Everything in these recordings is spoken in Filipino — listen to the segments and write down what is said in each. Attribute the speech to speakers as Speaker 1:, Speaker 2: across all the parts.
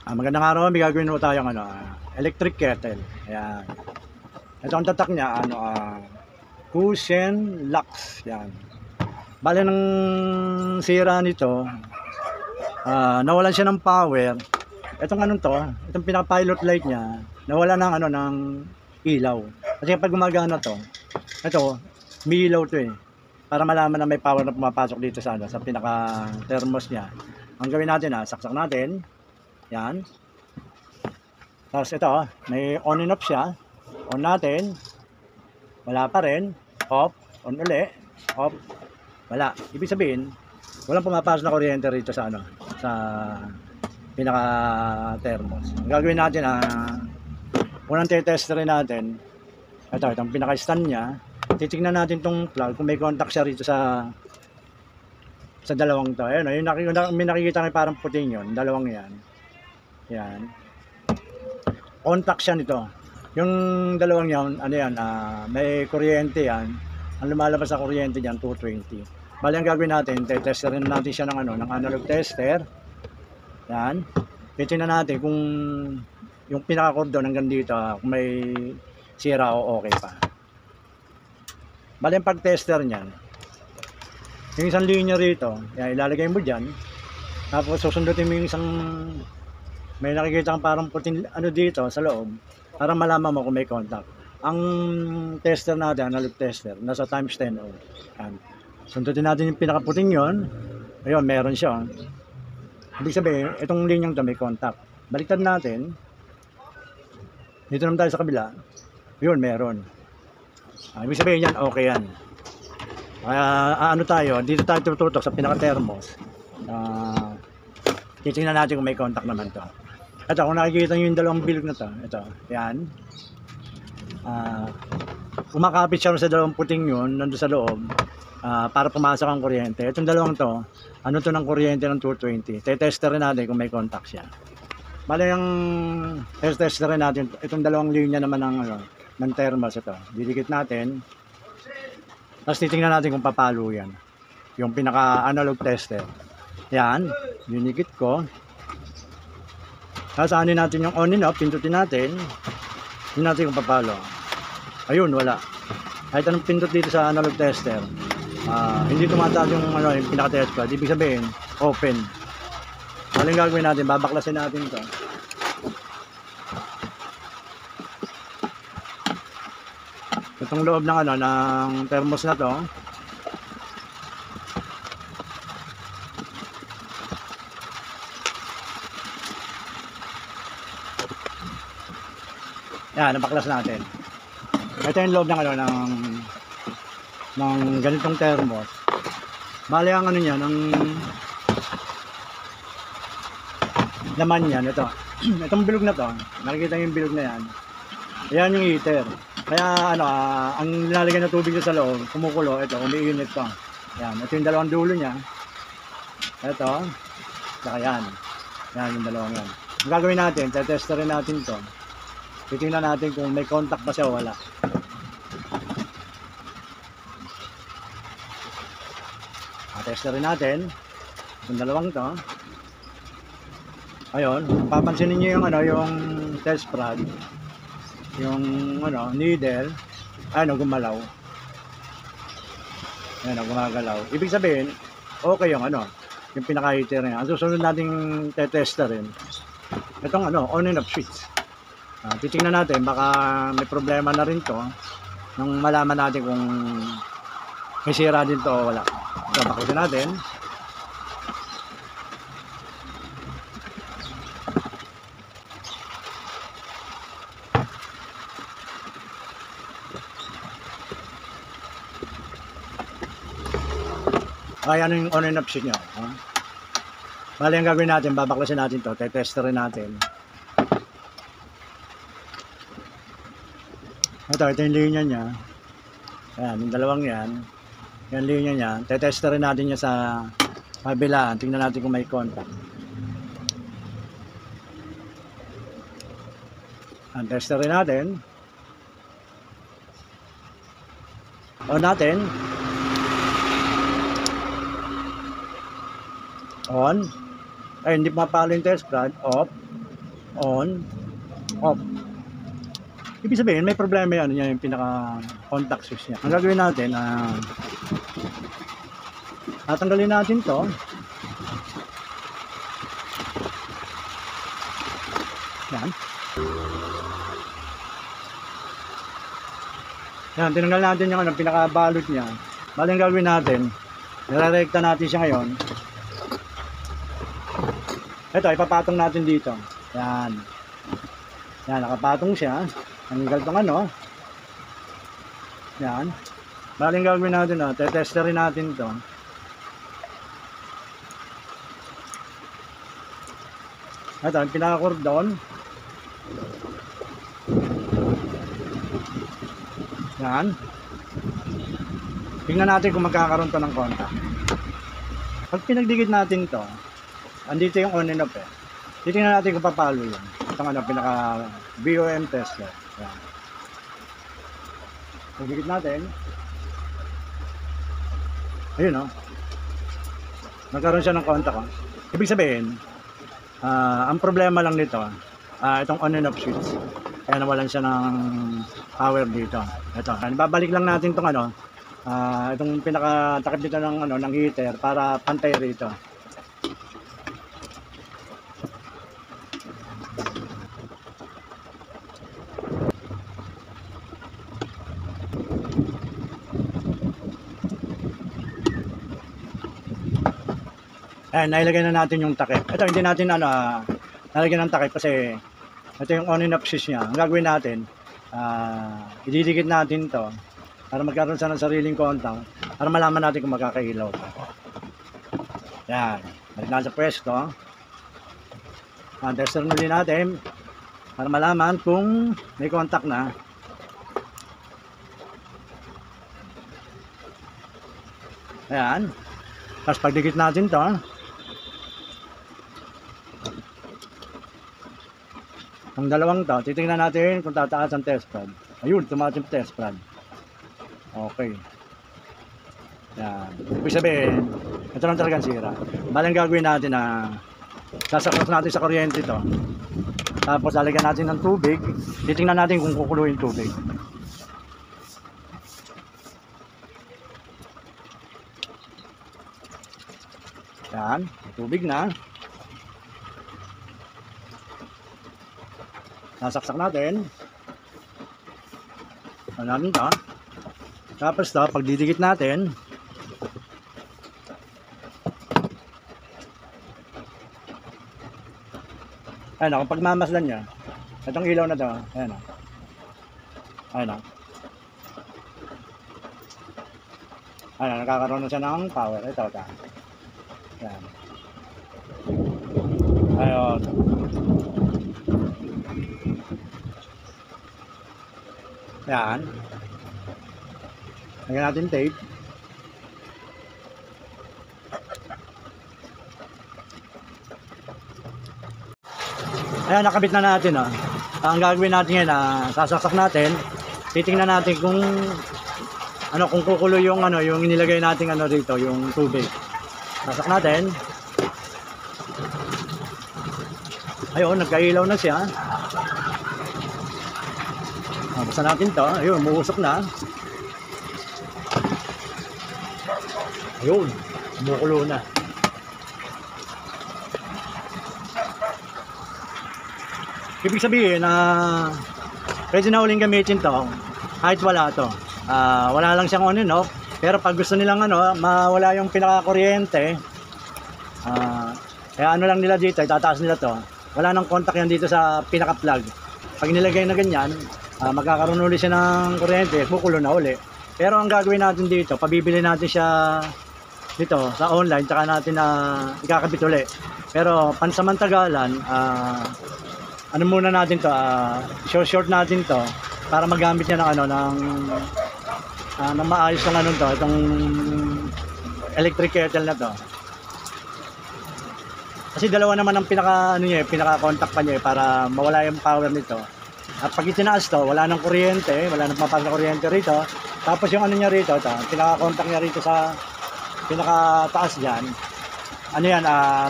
Speaker 1: Magandang araw, may gagawin po tayong electric kettle. Ayan. Ito ang tatak niya, Kusen Lux. Yan. Bale ng sira nito, nawalan siya ng power. Itong itong pinaka-pilot light niya, nawala ng ng ilaw. Kasi pag gumagana to, ito, may ilaw to eh. Para malaman na may power na pumapasok dito sa sa pinaka-thermos niya. Ang gawin natin, saksak natin. Yan. Tapos ito, may on and off siya. On natin. Wala pa rin. Off. On uli. Off. Wala. Ibig sabihin, walang pumapasok na kuryente rito sa sa pinaka-thermos. Ang gagawin natin, unang tetest rin natin. Itong pinaka-stand niya. Titignan natin tong plug kung may contact siya rito sa dalawang to. Ayun, may nakikita kayo parang puting yun. Dalawang yan. Yan. Contact siya nito. Yung dalawang yan, may kuryente yan. Ang lumalabas sa kuryente diyan 220. Bali ang gagawin natin, te-testerin natin siya ng ng analog tester. Yan. Titingnan natin kung yung pinaka-cordon hanggang dito, kung may sira o okay pa. Bali ang pag-tester niyan, yung isang linya rito, yan, ilalagay mo diyan. Tapos susundutin mo yung isang, may nakikita kang parang puting dito sa loob para malaman mo kung may contact. Ang tester natin, analog tester, nasa times 10 ohm. Yan. Sundutin natin yung pinakaputing yon. Ayun, meron siya. Ibig sabihin, itong linyang to may contact. Baliktad natin. Dito naman tayo sa kabila. Ayun, meron. Ibig sabihin yan, okay yan. Kaya tayo, dito tayo tututok sa pinaka-thermos. Titingnan natin kung may contact naman to. Ito, kung nakikita nyo yung dalawang bilog na to, ito, yan. Kumakapit siya sa dalawang puting yun, nandun sa loob, para pumasok ang kuryente. Itong dalawang to, to ng kuryente ng 220. Te-tester rin natin kung may contact siya. Bale yung tester rin natin, itong dalawang linya naman ng thermos ito. Didikit natin. Tapos titingnan natin kung papalo yan. Yung pinaka-analog tester. Yan, dinikit ko. Tapos natin yung on and off, pindutin natin. Hindi natin kung papalo. Ayun, wala. Kahit anong pindot dito sa analog tester, hindi tumataas yung yung pinaka-test pad. Ibig sabihin, open. Maling gagawin natin, babaklasin natin ito. Itong loob ng ng thermos na to. Yan, nabaklas natin. Ito yung loob ng ng ganitong thermos. Bali ang niya, ng laman niyan, ito. Itong bilog na to, nakikita yung bilog na yan. Ayan yung heater. Kaya ang nilalagay na tubig sa loob, kumukulo, ito, umiinit to. Yan, ito yung dalawang dulo niya. Ito, saka yan. Yan yung dalawang yan. Ang gagawin natin, tetesterin natin to. Titingnan natin kung may contact pa siya o wala. Testerin natin yung dalawang to. Ayun, papansinin niyo yung yung test prod, yung needle, gumalaw. Ayan, gumagalaw. Ibig sabihin, okay yung yung pinaka-heater niya. Ang susunod nating tetesterin, itong on and off switch. Titingnan natin, baka may problema na rin to nang malaman natin kung may sira din to o wala. So, bakutin natin. Kaya yung on and off switch nyo. Bali ang gagawin natin, babaklasin natin to, tetesterin natin. Ito yung linya niya. Ayan, yung dalawang yan. Yan linya niya. Tetesterin natin niya sa kabilaan. Tingnan natin kung may contact. Testerin natin. On natin. On. Ay, hindi mapalo yung test rod. Off. on, off. Ibig sabihin, may problema yan, yan yung pinaka-contact switch niya. Ang gagawin natin, tatanggalin natin to. Yan. Yan, tinanggal natin yung pinaka-balot niya. Bali ang gagawin natin, nire-recta natin siya ngayon. Ito, ipapatong natin dito. Yan. Yan, nakapatong siya. Tanggal tong Yan. Bali ang gagawin natin, tetesterin natin to. Ito, ang pinaka-cordon. Yan. Tingnan natin kung magkakaroon to ng contact. Pag pinagdikit natin to, andito yung on and off eh. Titingnan natin kung papalo yun. Itong pinaka BOM tester. Yan. Pagdikit natin. Ayun nagkaroon siya ng contact. Ibig sabihin, ang problema lang nito, itong on and off switch. Kaya nawalan siya ng power dito. Ito, babalik lang natin itong itong pinakatakip dito ng heater para pantay rito. Ayan, nailagay na natin yung takip. Ito, hindi natin nalagyan ng takip kasi ito yung on and off switch niya. Ang gagawin natin, ididikit natin to para magkaroon siya ng sariling contact para malaman natin kung magkakailaw to. Yan, balik na sa pwesto. Tester nuli natin para malaman kung may contact na. Ayan. Tapos pagdikit natin to, ang dalawang to, titingnan natin kung tataas ang test pad. Ayun, tumaas yung test pad. Okay. Yan. Ibig sabihin, ito lang talagang sira. Balang gagawin natin sasakot natin sa kuryente to. Tapos lalagyan natin ng tubig. Titingnan natin kung kukulo yung tubig. Yan. Tubig na. Sasaksak natin. Namin ito. Tapos ito, pag didikit natin, ayan kung pagmamasdan niya, itong ilaw na ito, ayan ayan ayan, nakakaroon na siya ng power. Ito. Ayan. Ayun. Yan. Lagyan natin tape. Ayan, nakabit na natin. Ang gagawin natin ngayon, sasaksak natin. Titingnan natin kung kung kukulo yung yung inilagay natin dito, yung tubig. Sasak natin. Ayun, nagkailaw na siya. Buksan natin to. Ayun, umuusok na. Ayun, kumukulo na. Ibig sabihin pwede na uling gamitin to kahit wala to. Wala lang siyang on and off. Pero pag gusto nilang mawala yung pinaka-kuryente, kaya lang nila dito, itataas nila to. Wala nang contact yan dito sa pinaka-plug. Pag nilagay na ganyan, magkakaroon ulit siya ng kuryente, kukulo na uli. Pero ang gagawin natin dito, pabibili natin siya dito sa online, tsaka natin ikakabit uli. Pero pansamantagalan, muna natin to, short natin to para magamit niya ng maayos ng to, itong electric kettle na to. Kasi dalawa naman ang pinaka-contact pa niya para mawala yung power nito. At pag itinaas to, wala nang kuryente, wala nang papasok na kuryente rito. Tapos yung niya rito, pinaka-contact niya rito sa pinaka-taas diyan.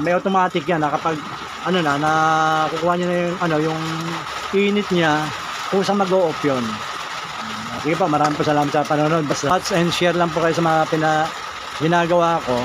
Speaker 1: May automatic yan kapag ano na kukuha niya na yung ano, yung init niya, kusang mag-o-off yun. Sige po, maraming po salamat sa panonood. Basta watch and share lang po kayo sa mga ginagawa ko.